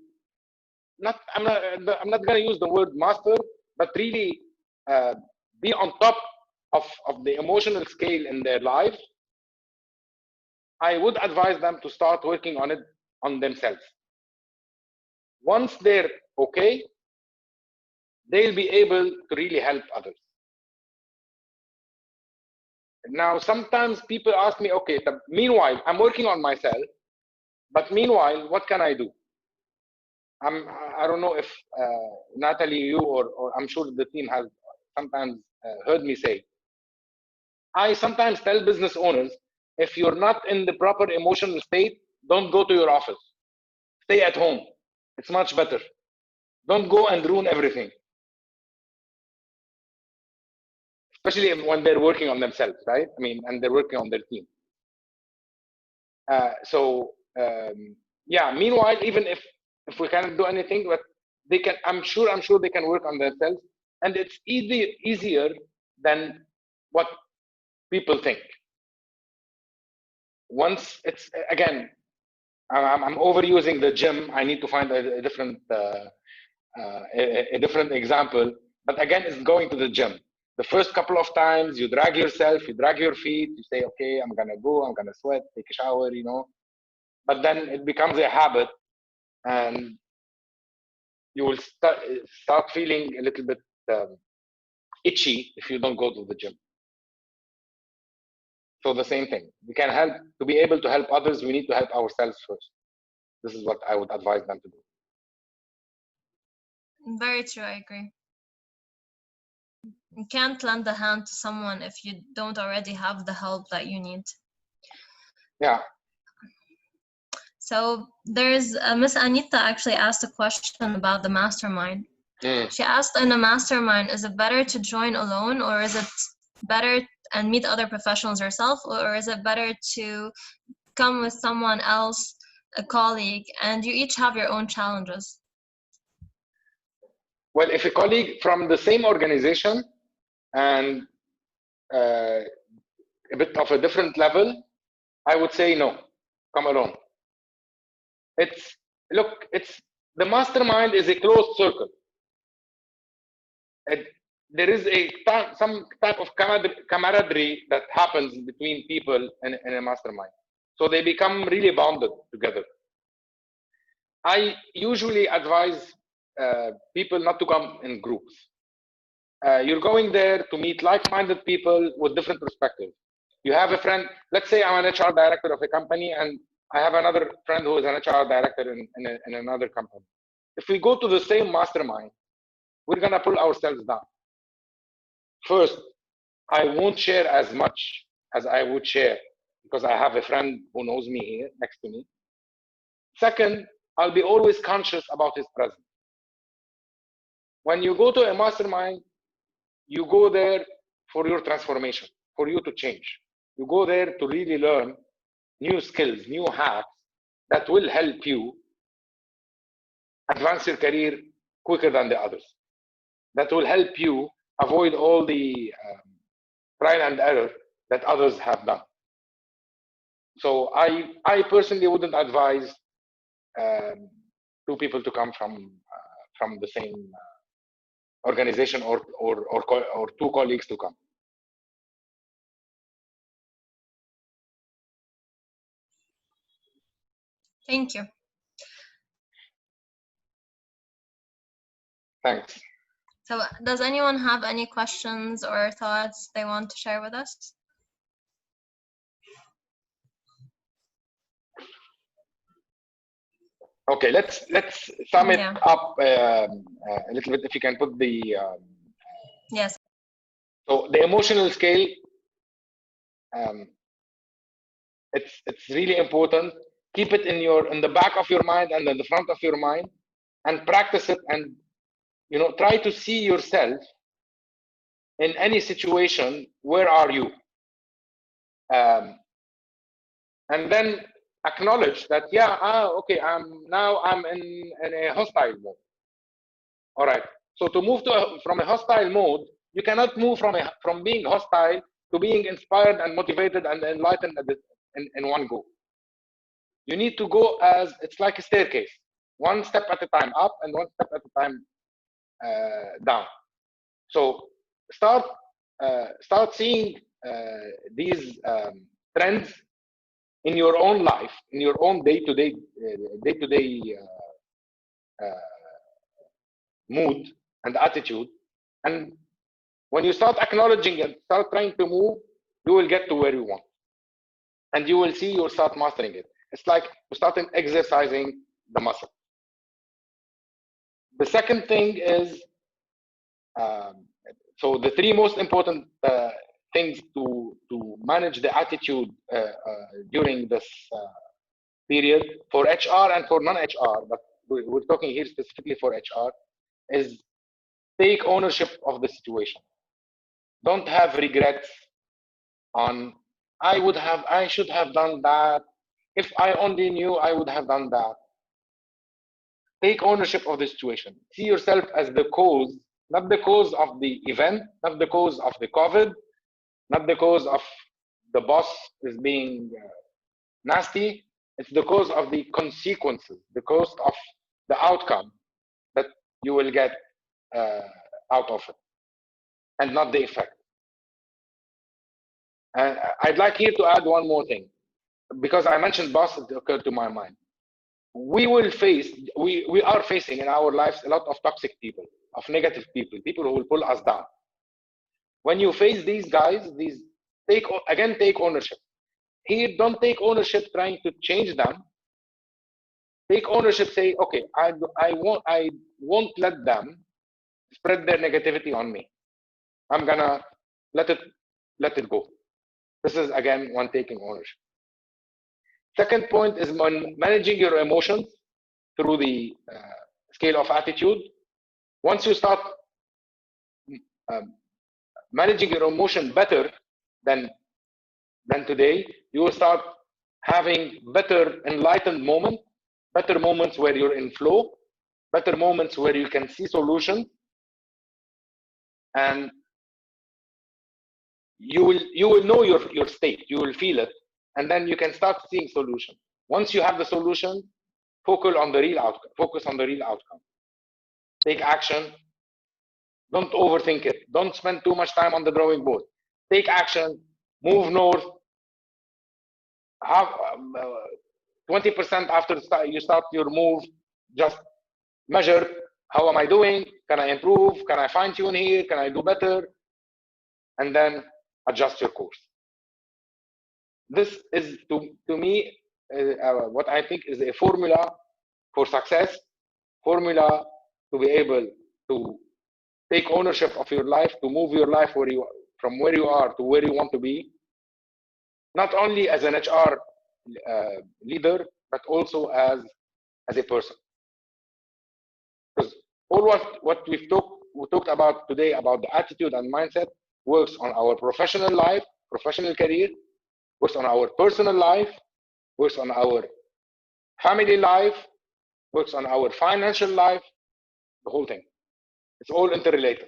I'm not going to use the word master, but really be on top of the emotional scale in their life, I would advise them to start working on it on themselves. Once they're okay, they'll be able to really help others. Now, sometimes people ask me, okay, meanwhile, I'm working on myself, but meanwhile, what can I do? I don't know if Natalie, you, or I'm sure the team has sometimes heard me say, I sometimes tell business owners, if you're not in the proper emotional state, don't go to your office. Stay at home. It's much better. Don't go and ruin everything. Especially when they're working on themselves, right? I mean, and they're working on their team. Yeah, meanwhile, even if we cannot do anything, but they can, I'm sure they can work on themselves, and it's easier than what people think. Once it's, again, I'm overusing the gym. I need to find a different example. But again, it's going to the gym. The first couple of times, you drag yourself, you drag your feet, you say, okay, I'm gonna go, I'm gonna sweat, take a shower, you know. But then it becomes a habit, and you will start feeling a little bit itchy if you don't go to the gym. So the same thing. We can help, to be able to help others, we need to help ourselves first. This is what I would advise them to do. Very true, I agree. You can't lend a hand to someone if you don't already have the help that you need. Yeah. So there's Miss Anita actually asked a question about the mastermind. She asked, in a mastermind, is it better to join alone, or is it better and meet other professionals yourself, or is it better to come with someone else, a colleague, and you each have your own challenges? Well, if a colleague from the same organization and a bit of a different level, I would say no, come alone. It's the mastermind is a closed circle. There is some type of camaraderie that happens between people in a mastermind. So they become really bonded together. I usually advise people not to come in groups. You're going there to meet like-minded people with different perspectives. You have a friend, let's say I'm an HR director of a company, and I have another friend who is an HR director in another company. If we go to the same mastermind, we're gonna pull ourselves down. First, I won't share as much as I would share because I have a friend who knows me here next to me. Second, I'll be always conscious about his presence. When you go to a mastermind, you go there for your transformation, for you to change. You go there to really learn new skills, new hacks that will help you advance your career quicker than the others. That will help you avoid all the trial and error that others have done. So I personally wouldn't advise two people to come from the same organization or two colleagues to come. Thank you. Thanks. So does anyone have any questions or thoughts they want to share with us? Okay, let's sum it Yeah. up a little bit. If you can put the Yes. so the emotional scale, it's really important. Keep it in the back of your mind and in the front of your mind, and practice it. And try to see yourself in any situation. Where are you? And then acknowledge that, yeah, okay, I'm in a hostile mode. All right. So to move from a hostile mode, you cannot move from being hostile to being inspired and motivated and enlightened in one go. You need to go as it's like a staircase, one step at a time up and one step at a time down. So start seeing these trends in your own life, in your own day-to-day mood and attitude. And when you start acknowledging it, start trying to move, you will get to where you want. And you will see you'll start mastering it. It's like starting exercising the muscle. The second thing is, so the three most important things to manage the attitude during this period for HR and for non-HR, but we're talking here specifically for HR, is take ownership of the situation. Don't have regrets on, I should have done that. If I only knew, I would have done that. Take ownership of the situation. See yourself as the cause, not the cause of the event, not the cause of the COVID, not the cause of the boss is being nasty. It's the cause of the consequences, the cause of the outcome that you will get out of it, and not the effect. And I'd like here to add one more thing, because I mentioned boss, it occurred to my mind. We are facing in our lives a lot of toxic people, of negative people who will pull us down. When you face these guys, take ownership. Here, don't take ownership trying to change them. Take ownership, say, okay, I won't let them spread their negativity on me. I'm gonna let it go. This is again one taking ownership. Second point is managing your emotions through the scale of attitude. Once you start managing your emotion better than today, you will start having better enlightened moments, better moments where you're in flow, better moments where you can see solutions, and you will know your state, you will feel it, and then you can start seeing solutions. Once you have the solution, focus on the real outcome. Take action. Don't overthink it. Don't spend too much time on the drawing board. Take action. Move north. Have 20% after you start your move. Just measure, how am I doing? Can I improve? Can I fine tune here? Can I do better? And then adjust your course. This is to me what I think is a formula for success, formula to be able to take ownership of your life, to move your life from where you are to where you want to be, not only as an HR leader, but also as a person. Because all what we talked about today about the attitude and mindset works on our professional life, professional career, works on our personal life, works on our family life, works on our financial life, the whole thing. It's all interrelated.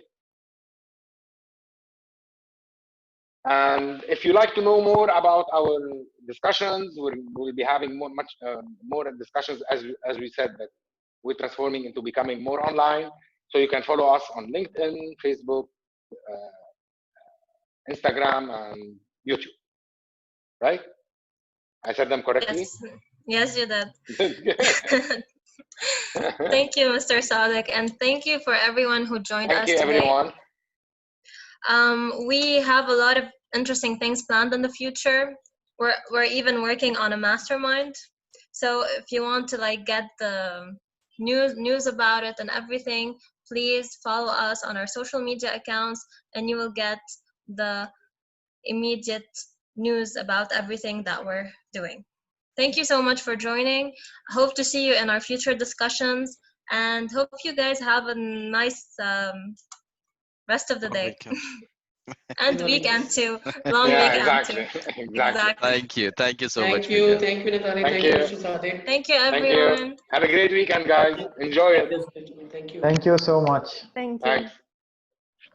And if you like to know more about our discussions, we'll be having much more discussions, as we said, that we're transforming into becoming more online. So you can follow us on LinkedIn, Facebook, Instagram, and YouTube. Right? I said them correctly? Yes, you did. That's good. Thank you, Mr. Sadiq, and thank you for everyone who joined Thank us you, today. everyone. We have a lot of interesting things planned in the future. We're even working on a mastermind. So if you want to like get the news about it and everything, please follow us on our social media accounts, and you will get the immediate news about everything that we're doing. Thank you so much for joining. Hope to see you in our future discussions, and hope you guys have a nice rest of the day. Weekend. And weekend too. Long Yeah, weekend exactly. too. Exactly. Thank you so much. Thank you, Miguel. Natali. Thank Thank you, you. Mr. Sadiq. Thank you, Thank you. everyone. Have a great weekend, guys. Enjoy it. Yes, thank you. Thank you so much. Thank you. Thanks.